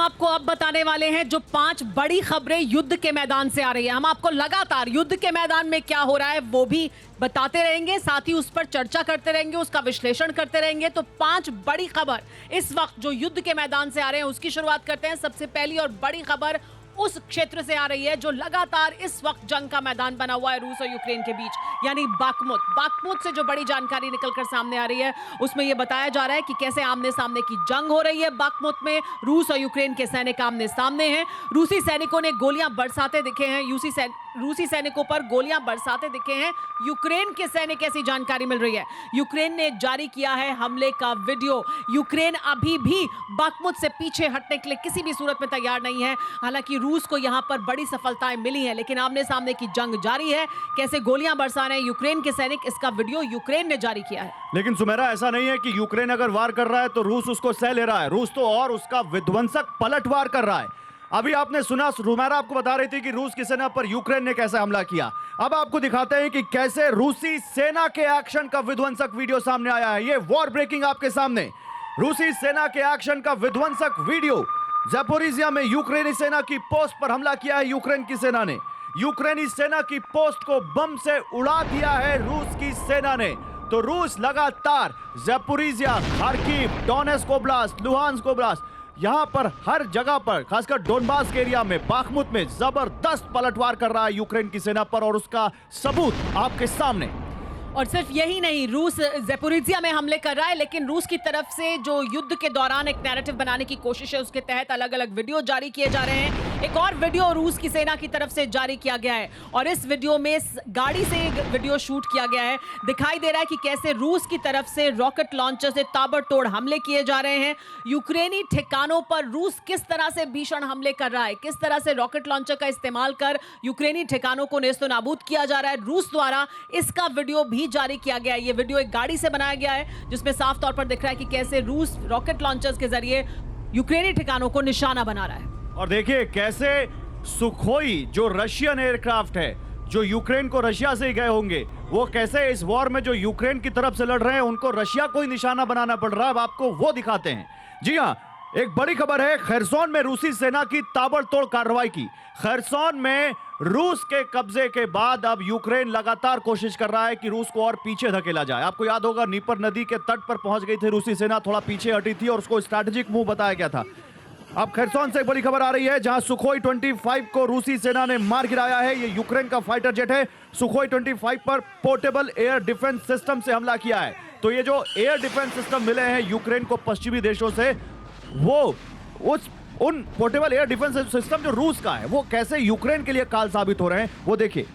आपको अब बताने वाले हैं जो 5 बड़ी खबरें युद्ध के मैदान से आ रही है। हम आपको लगातार युद्ध के मैदान में क्या हो रहा है वो भी बताते रहेंगे, साथ ही उस पर चर्चा करते रहेंगे, उसका विश्लेषण करते रहेंगे। तो 5 बड़ी खबर इस वक्त जो युद्ध के मैदान से आ रहे हैं उसकी शुरुआत करते हैं। सबसे पहली और बड़ी खबर उस क्षेत्र से आ रही है जो लगातार इस वक्त जंग का मैदान बना हुआ है रूस और यूक्रेन के बीच, यानी बाखमुत। बाखमुत से जो बड़ी जानकारी निकलकर सामने आ रही है उसमें यह बताया जा रहा है कि कैसे आमने सामने की जंग हो रही है। बाखमुत में रूस और यूक्रेन के सैनिक आमने सामने हैं। रूसी सैनिकों ने गोलियां बरसाते दिखे हैं, रूसी सैनिकों पर गोलियां बरसाते दिखे हैं। यूक्रेन के सैनिक ऐसी जानकारी मिल रही है। यूक्रेन ने जारी किया है हमले का वीडियो। यूक्रेन अभी भी बाखमुत से पीछे हटने के लिए किसी भी सूरत में तैयार नहीं है। हालांकि रूस को यहां पर बड़ी सफलताएं मिली हैं, लेकिन आमने सामने की जंग जारी है। कैसे गोलियां बरसा रहे हैं यूक्रेन के सैनिक, इसका वीडियो यूक्रेन ने जारी किया है। लेकिन सुमेरा, ऐसा नहीं है कि यूक्रेन अगर वार कर रहा है तो रूस उसको सह ले रहा है। रूस तो और उसका विध्वंसक पलटवार कर रहा है। अभी आपने सुना, सुमेरा आपको बता रही थी कि रूस की सेना पर यूक्रेन ने कैसे हमला किया। अब आपको दिखाते हैं कि कैसे रूसी सेना के एक्शन का विध्वंसक वीडियो सामने आया है। ये वॉर ब्रेकिंग आपके सामने, रूसी सेना के एक्शन का विध्वंसक वीडियो। ज़ैपोरिज़िया में यूक्रेनी सेना की पोस्ट पर हमला किया है यूक्रेन की सेना ने। यूक्रेनी सेना की पोस्ट को बम से उड़ा दिया है रूस की सेना ने। तो रूस लगातार Zaporizhzhia, Kharkiv, Donetsk oblast, Luhansk oblast, यहां पर हर जगह पर, खासकर डोनबास के एरिया में, बाखमुत में जबरदस्त पलटवार कर रहा है यूक्रेन की सेना पर, और उसका सबूत आपके सामने। और सिर्फ यही नहीं, रूस ज़ैपोरिज़िया में हमले कर रहा है, लेकिन रूस की तरफ से जो युद्ध के दौरान एक नैरेटिव बनाने की कोशिश है उसके तहत अलग अलग वीडियो जारी किए जा रहे हैं। एक और वीडियो रूस की सेना की तरफ से जारी किया गया है और इस वीडियो में गाड़ी से वीडियो शूट किया गया है। दिखाई दे रहा है कि कैसे रूस की तरफ से रॉकेट लॉन्चर से ताबड़तोड़ हमले किए जा रहे हैं। यूक्रेनी ठिकानों पर रूस किस तरह से भीषण हमले कर रहा है, किस तरह से रॉकेट लॉन्चर का इस्तेमाल कर यूक्रेनी ठिकानों को नेस्तो नाबूद किया जा रहा है रूस द्वारा, इसका वीडियो भी जारी किया गया है। ये वीडियो एक गाड़ी से बनाया गया है जिसमें साफ तौर पर दिख रहा है कि कैसे रूस रॉकेट लॉन्चर्स के जरिए यूक्रेनी ठिकानों को निशाना बना रहा है। और देखिए कैसे सुखोई, जो रशियन एयरक्राफ्ट है, जो यूक्रेन को रशिया से ही गए होंगे, वो कैसे इस वॉर में जो यूक्रेन की तरफ से लड़ रहे हैं उनको रशिया को ही निशाना बनाना पड़ रहा है। अब आपको वो दिखाते हैं। जी हां, एक बड़ी खबर है खरसोन में रूसी सेना की ताबड़तोड़ कार्रवाई की। खरसोन में रूस के कब्जे के बाद अब यूक्रेन लगातार कोशिश कर रहा है कि रूस को और पीछे धकेला जाए। आपको याद होगा, नीपर नदी के तट पर पहुंच गई थी रूसी सेना, थोड़ा पीछे हटी थी और उसको स्ट्रैटेजिक मूव बताया गया था। अब खरसोन से एक बड़ी खबर आ रही है जहां सुखोई 25 को रूसी सेना ने मार गिराया है। ये यूक्रेन का फाइटर जेट है। सुखोई 25 पर पोर्टेबल एयर डिफेंस सिस्टम से हमला किया है। तो ये जो एयर डिफेंस सिस्टम मिले हैं यूक्रेन को पश्चिमी देशों से, वो उन पोर्टेबल एयर डिफेंस सिस्टम जो रूस का है, वो कैसे यूक्रेन के लिए काल साबित हो रहे हैं वो देखिए।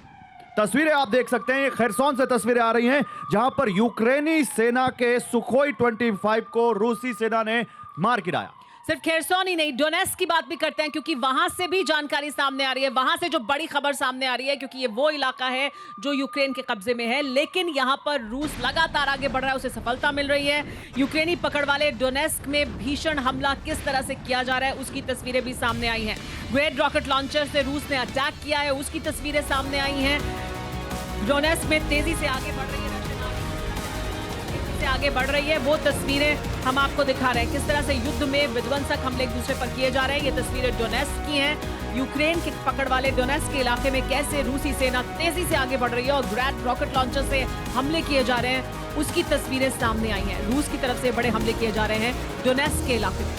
तस्वीरें आप देख सकते हैं, खरसोन से तस्वीरें आ रही हैं जहां पर यूक्रेनी सेना के सुखोई 25 को रूसी सेना ने मार गिराया। सिर्फ खेरसोन ही नहीं, डोनेट्स्क की बात भी करते हैं क्योंकि वहां से भी जानकारी सामने आ रही है। वहां से जो बड़ी खबर सामने आ रही है, क्योंकि ये वो इलाका है जो यूक्रेन के कब्जे में है, लेकिन यहां पर रूस लगातार आगे बढ़ रहा है, उसे सफलता मिल रही है। यूक्रेनी पकड़ वाले डोनेट्स्क में भीषण हमला किस तरह से किया जा रहा है उसकी तस्वीरें भी सामने आई हैं। ग्रेड रॉकेट लॉन्चर से रूस ने अटैक किया है, उसकी तस्वीरें सामने आई हैं। डोनेट्स्क में तेजी से आगे बढ़ रही है, आगे बढ़ रही है, वो तस्वीरें हम आपको दिखा रहे हैं। किस तरह से युद्ध में विध्वंसक हमले एक दूसरे पर किए जा रहे हैं। ये तस्वीरें डोनेट्स्क की हैं। यूक्रेन के पकड़ वाले डोनेट्स्क के इलाके में कैसे रूसी सेना तेजी से आगे बढ़ रही है और ग्रैड रॉकेट लॉन्चर से हमले किए जा रहे हैं, उसकी तस्वीरें सामने आई हैं। रूस की तरफ से बड़े हमले किए जा रहे हैं डोनेट्स्क के इलाके में।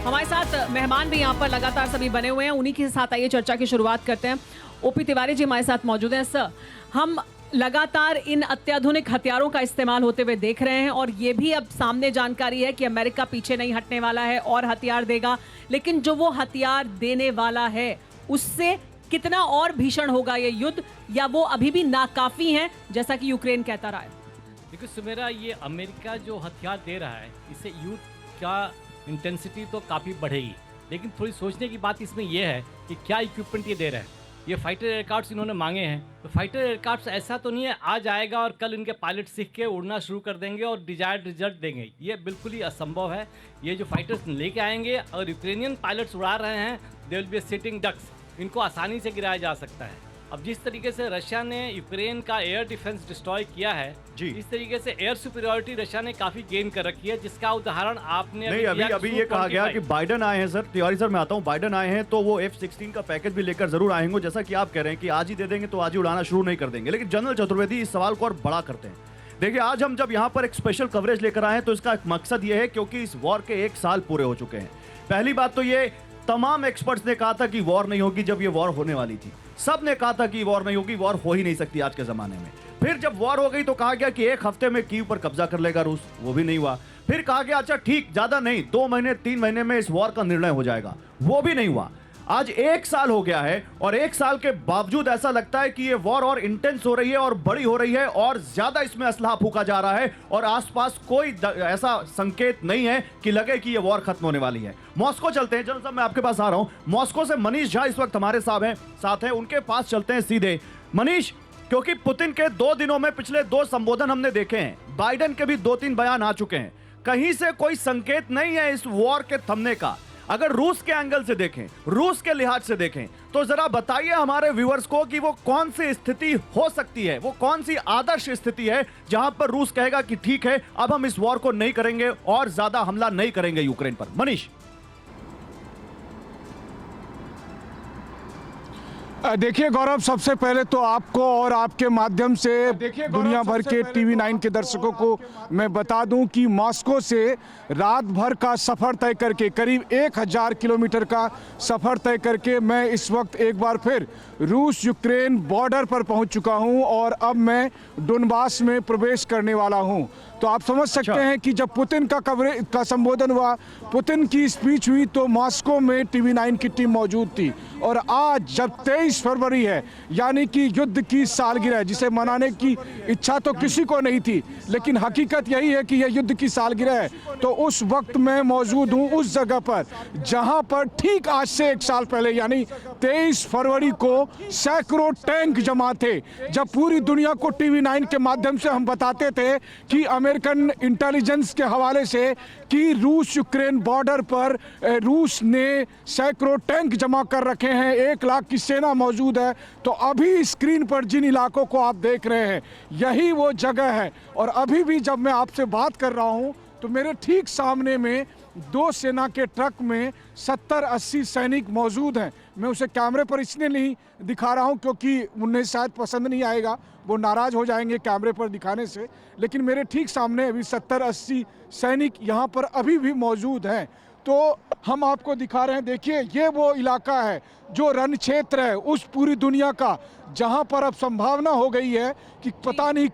हमारे साथ मेहमान भी यहाँ पर लगातार सभी बने हुए हैं, उन्हीं के साथ आइए चर्चा की शुरुआत करते हैं। ओपी तिवारी जी हमारे साथ मौजूद हैं। सर, हम लगातार इन अत्याधुनिक हथियारों का इस्तेमाल होते हुए देख रहे हैं और ये भी अब सामने जानकारी है कि अमेरिका पीछे नहीं हटने वाला है और हथियार देगा, लेकिन जो वो हथियार देने वाला है उससे कितना और भीषण होगा ये युद्ध, या वो अभी भी नाकाफी है जैसा कि यूक्रेन कहता रहा है? देखिए सुमेरा, ये अमेरिका जो हथियार दे रहा है इससे युद्ध का इंटेंसिटी तो काफ़ी बढ़ेगी, लेकिन थोड़ी सोचने की बात इसमें यह है कि क्या इक्विपमेंट ये दे रहा है। ये फाइटर एयरक्राफ्ट इन्होंने मांगे हैं, तो फाइटर एयरक्राफ्ट ऐसा तो नहीं है आज आएगा और कल इनके पायलट सीख के उड़ना शुरू कर देंगे और डिजायर्ड रिजल्ट देंगे। ये बिल्कुल ही असंभव है। ये जो फाइटर्स लेके आएंगे और यूक्रेनियन पायलट्स उड़ा रहे हैं, they will be sitting ducks, इनको आसानी से गिराया जा सकता है। अब जिस तरीके से रशिया ने यूक्रेन का एयर डिफेंस डिस्ट्रॉय किया है जी। इस तरीके से एयर सुपीरियरिटी रशिया ने काफी गेन कर रखी है, जिसका उदाहरण आपने नहीं, अभी ये कहा गया कि बाइडन आए हैं सर, तिवारी सर मैं आता हूं, बाइडन आए हैं तो वो F-16 का पैकेज भी लेकर जरूर आएंगे। जैसा कि आप कह रहे हैं कि आज ही दे देंगे तो आज ही उड़ाना शुरू नहीं कर देंगे, लेकिन जनरल चतुर्वेदी इस सवाल को और बड़ा करते हैं। देखिए, आज हम जब यहाँ पर एक स्पेशल कवरेज लेकर आए हैं तो इसका एक मकसद ये है क्योंकि इस वॉर के 1 साल पूरे हो चुके हैं। पहली बात तो ये, तमाम एक्सपर्ट्स ने कहा था कि वॉर नहीं होगी जब ये वॉर होने वाली थी। सब ने कहा था कि वॉर नहीं होगी, वॉर हो ही नहीं सकती आज के जमाने में। फिर जब वॉर हो गई तो कहा गया कि 1 हफ्ते में कीव पर कब्जा कर लेगा रूस, वो भी नहीं हुआ। फिर कहा गया अच्छा ठीक, ज्यादा नहीं, 2 महीने 3 महीने में इस वॉर का निर्णय हो जाएगा, वो भी नहीं हुआ। आज 1 साल हो गया है और 1 साल के बावजूद ऐसा लगता है कि ये वॉर और इंटेंस हो रही है और बड़ी हो रही है और ज्यादा इसमें असलहा फूका जा रहा है और आसपास कोई ऐसा संकेत नहीं है कि लगे कि ये वॉर खत्म होने वाली है। मॉस्को चलते हैं, जनरल साहब मैं आपके पास आ रहा हूं। मॉस्को से मनीष झा इस वक्त हमारे साथ हैं, उनके पास चलते हैं सीधे। मनीष, क्योंकि पुतिन के 2 दिनों में पिछले 2 संबोधन हमने देखे हैं, बाइडेन के भी 2-3 बयान आ चुके हैं, कहीं से कोई संकेत नहीं है इस वॉर के थमने का। अगर रूस के एंगल से देखें, रूस के लिहाज से देखें, तो जरा बताइए हमारे व्यूअर्स को कि वो कौन सी स्थिति हो सकती है, वो कौन सी आदर्श स्थिति है जहां पर रूस कहेगा कि ठीक है अब हम इस वॉर को नहीं करेंगे और ज्यादा हमला नहीं करेंगे यूक्रेन पर। मनीष। देखिए गौरव, सबसे पहले तो आपको और आपके माध्यम से दुनिया भर के TV9 के दर्शकों को मैं बता दूं कि मॉस्को से रात भर का सफ़र तय करके, करीब 1000 किलोमीटर का सफ़र तय करके मैं इस वक्त एक बार फिर रूस यूक्रेन बॉर्डर पर पहुंच चुका हूं और अब मैं डोनबास में प्रवेश करने वाला हूं। तो आप समझ सकते हैं कि जब पुतिन का संबोधन हुआ, पुतिन की स्पीच हुई, तो मॉस्को में TV9 की टीम मौजूद थी। और आज जब 23 फरवरी है, यानी कि युद्ध की सालगिरह, जिसे मनाने की इच्छा तो किसी को नहीं थी, लेकिन हकीकत यही है कि यह युद्ध की सालगिरह है, तो उस वक्त मैं मौजूद हूँ उस जगह पर जहाँ पर ठीक आज से 1 साल पहले, यानी 23 फरवरी को सैकड़ों टैंक जमा थे। जब पूरी दुनिया को TV9 के माध्यम से हम बताते थे कि अमेरिकन इंटेलिजेंस के हवाले से कि रूस यूक्रेन बॉर्डर पर रूस ने सैकड़ों टैंक जमा कर रखे हैं, 1 लाख की सेना मौजूद है, तो अभी स्क्रीन पर जिन इलाकों को आप देख रहे हैं यही वो जगह है। और अभी भी जब मैं आपसे बात कर रहा हूं तो मेरे ठीक सामने में 2 सेना के ट्रक में 70-80 सैनिक मौजूद हैं। मैं उसे कैमरे पर इसलिए नहीं दिखा रहा हूं क्योंकि उन्हें शायद पसंद नहीं आएगा, वो नाराज़ हो जाएंगे कैमरे पर दिखाने से, लेकिन मेरे ठीक सामने अभी 70-80 सैनिक यहाँ पर अभी भी मौजूद हैं। तो हम आपको दिखा रहे हैं, देखिए ये वो इलाका है जो रण क्षेत्र है उस पूरी दुनिया का, जहाँ पर अब संभावना हो गई है कि पता नहीं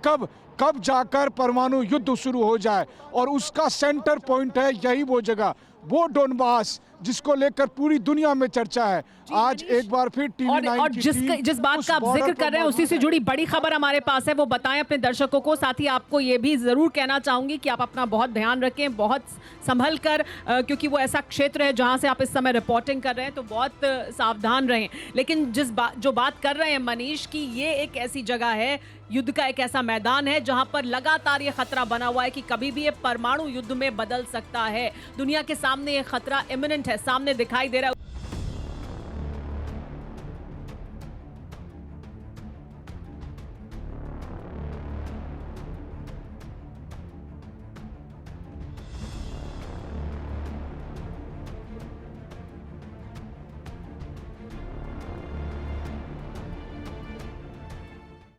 कब जाकर परमाणु युद्ध शुरू हो जाए, और उसका सेंटर पॉइंट है यही वो जगह, वो डोनबास, जिसको लेकर पूरी दुनिया में चर्चा है। आज एक बार फिर TV9 और जिस बात का आप जिक्र कर रहे हैं उसी से जुड़ी बड़ी खबर हमारे पास है, वो बताएं अपने दर्शकों को। साथ ही आपको ये भी जरूर कहना चाहूंगी कि आप अपना बहुत ध्यान रखें, बहुत संभल कर, क्योंकि वो ऐसा क्षेत्र है जहां से आप इस समय रिपोर्टिंग कर रहे हैं, तो बहुत सावधान रहें। लेकिन जो बात कर रहे हैं मनीष की, ये एक ऐसी जगह है, युद्ध का एक ऐसा मैदान है जहां पर लगातार ये खतरा बना हुआ है कि कभी भी ये परमाणु युद्ध में बदल सकता है। दुनिया के सामने ये खतरा इमिनेंट है, सामने दिखाई दे रहा है।